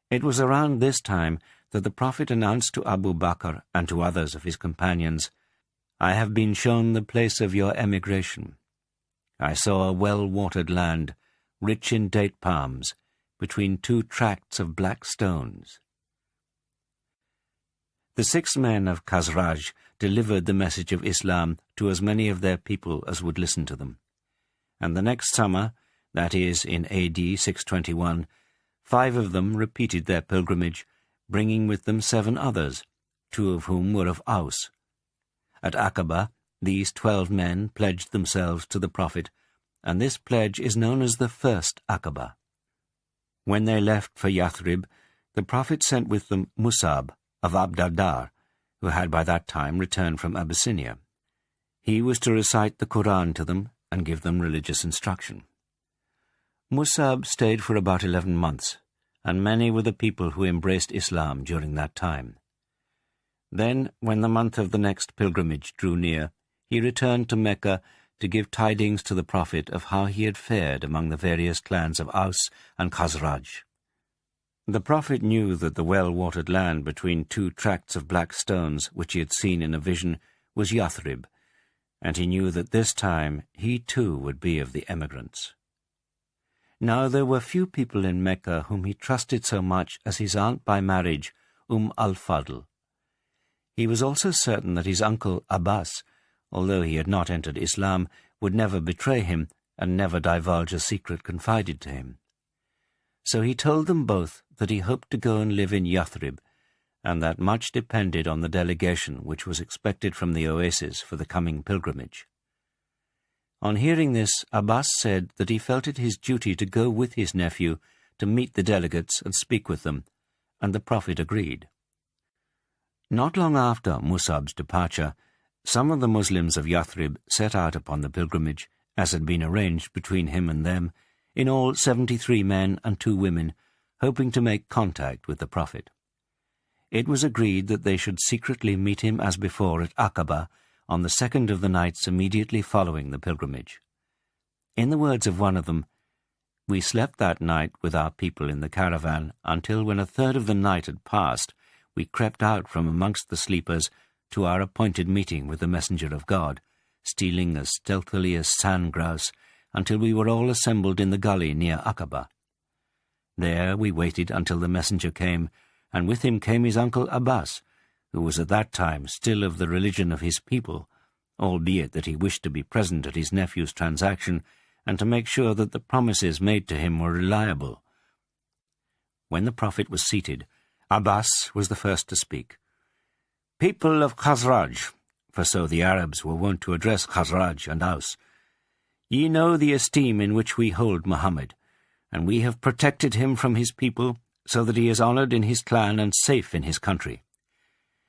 It was around this time that the Prophet announced to Abu Bakr and to others of his companions, "I have been shown the place of your emigration. I saw a well-watered land, rich in date palms, between two tracts of black stones." The 6 men of Khazraj delivered the message of Islam to as many of their people as would listen to them. And the next summer, that is, in AD 621, 5 of them repeated their pilgrimage, bringing with them 7 others, 2 of whom were of Aus. At Aqaba, these 12 men pledged themselves to the Prophet, and this pledge is known as the first Aqaba. When they left for Yathrib, the Prophet sent with them Musab of Abdardar, who had by that time returned from Abyssinia. He was to recite the Quran to them and give them religious instruction. Musab stayed for about 11 months, and many were the people who embraced Islam during that time. Then, when the month of the next pilgrimage drew near, he returned to Mecca to give tidings to the Prophet of how he had fared among the various clans of Aus and Khazraj. The Prophet knew that the well-watered land between 2 tracts of black stones, which he had seen in a vision, was Yathrib, and he knew that this time he too would be of the emigrants. Now there were few people in Mecca whom he trusted so much as his aunt by marriage, al-Fadl. He was also certain that his uncle Abbas, although he had not entered Islam, would never betray him and never divulge a secret confided to him. So he told them both that he hoped to go and live in Yathrib, and that much depended on the delegation which was expected from the oasis for the coming pilgrimage. On hearing this, Abbas said that he felt it his duty to go with his nephew to meet the delegates and speak with them, and the Prophet agreed. Not long after Musab's departure, some of the Muslims of Yathrib set out upon the pilgrimage, as had been arranged between him and them, in all 73 men and 2 women, hoping to make contact with the Prophet. It was agreed that they should secretly meet him as before at Aqaba on the 2nd of the nights immediately following the pilgrimage. In the words of one of them, "We slept that night with our people in the caravan until when 1/3 of the night had passed, we crept out from amongst the sleepers to our appointed meeting with the Messenger of God, stealing as stealthily as sand-grouse until we were all assembled in the gully near Aqaba. There we waited until the messenger came, and with him came his uncle Abbas, who was at that time still of the religion of his people, albeit that he wished to be present at his nephew's transaction and to make sure that the promises made to him were reliable. When the Prophet was seated, Abbas was the first to speak. "People of Khazraj," for so the Arabs were wont to address Khazraj and Aus, "ye know the esteem in which we hold Muhammad, and we have protected him from his people, so that he is honoured in his clan and safe in his country.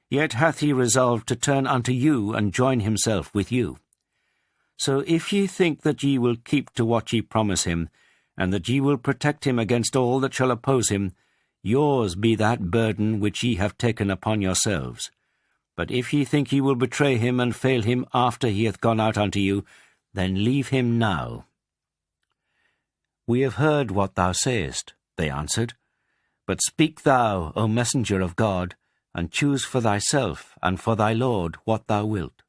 Yet hath he resolved to turn unto you and join himself with you. So if ye think that ye will keep to what ye promise him, and that ye will protect him against all that shall oppose him, yours be that burden which ye have taken upon yourselves. But if ye think ye will betray him and fail him after he hath gone out unto you, then leave him now." "We have heard what thou sayest," they answered. "But speak thou, O Messenger of God, and choose for thyself and for thy Lord what thou wilt."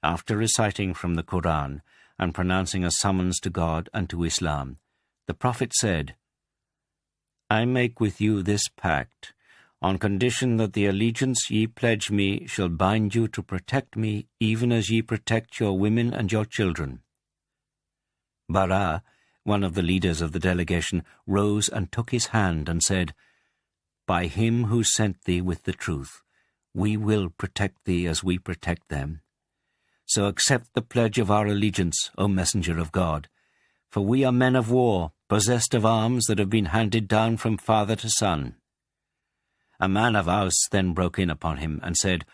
After reciting from the Quran and pronouncing a summons to God and to Islam, the Prophet said, "I make with you this pact, on condition that the allegiance ye pledge me shall bind you to protect me even as ye protect your women and your children." Bara, one of the leaders of the delegation, rose and took his hand and said, "By him who sent thee with the truth, we will protect thee as we protect them. So accept the pledge of our allegiance, O Messenger of God, for we are men of war, possessed of arms that have been handed down from father to son." A man of Aus then broke in upon him and said,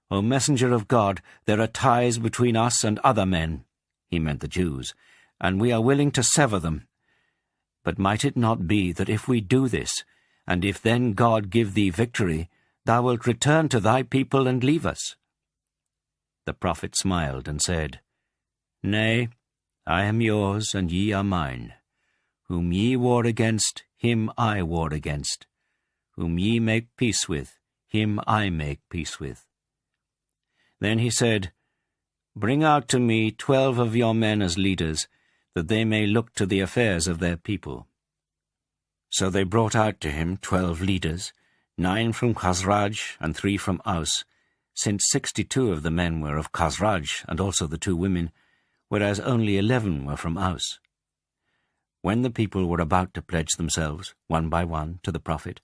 "O Messenger of God, there are ties between us and other men," he meant the Jews, "and we are willing to sever them. But might it not be that if we do this, and if then God give thee victory, thou wilt return to thy people and leave us?" The Prophet smiled and said, "Nay, I am yours and ye are mine. Whom ye war against, him I war against. Whom ye make peace with, him I make peace with. Then he said, Bring out to me 12 of your men as leaders, that they may look to the affairs of their people. So they brought out to him 12 leaders, 9 from Khazraj and 3 from Aus, since 62 of the men were of Khazraj, and also the 2 women, whereas only 11 were from Aus. When the people were about to pledge themselves, one by one, to the prophet,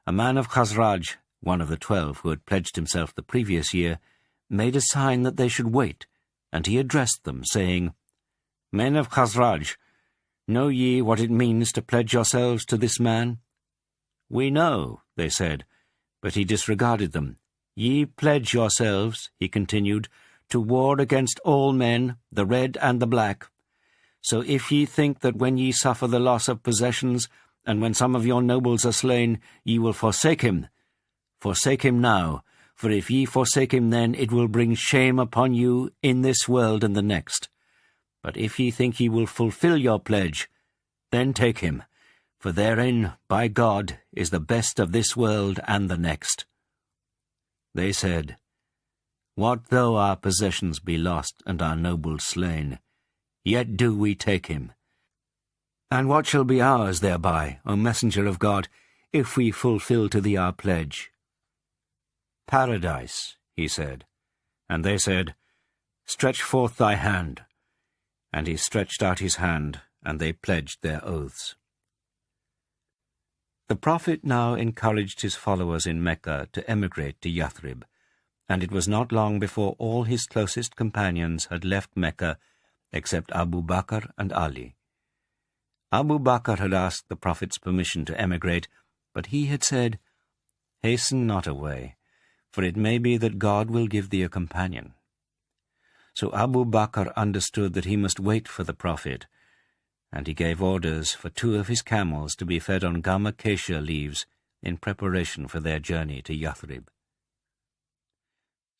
a man of Khazraj, one of the 12 who had pledged himself the previous year, made a sign that they should wait, and he addressed them, saying, Men of Khazraj, know ye what it means to pledge yourselves to this man? We know, they said, but he disregarded them. Ye pledge yourselves, he continued, to war against all men, the red and the black. So if ye think that when ye suffer the loss of possessions, and when some of your nobles are slain, ye will forsake him now, for if ye forsake him then, it will bring shame upon you in this world and the next. But if ye think ye will fulfill your pledge, then take him, for therein, by God, is the best of this world and the next. They said, What though our possessions be lost and our nobles slain? Yet do we take him. And what shall be ours thereby, O messenger of God, if we fulfill to thee our pledge? Paradise, he said. And they said, Stretch forth thy hand. And he stretched out his hand, and they pledged their oaths. The prophet now encouraged his followers in Mecca to emigrate to Yathrib, and it was not long before all his closest companions had left Mecca, except Abu Bakr and Ali. Abu Bakr had asked the prophet's permission to emigrate, but he had said, Hasten not away, for it may be that God will give thee a companion. So Abu Bakr understood that he must wait for the prophet, and he gave orders for 2 of his camels to be fed on gum acacia leaves in preparation for their journey to Yathrib.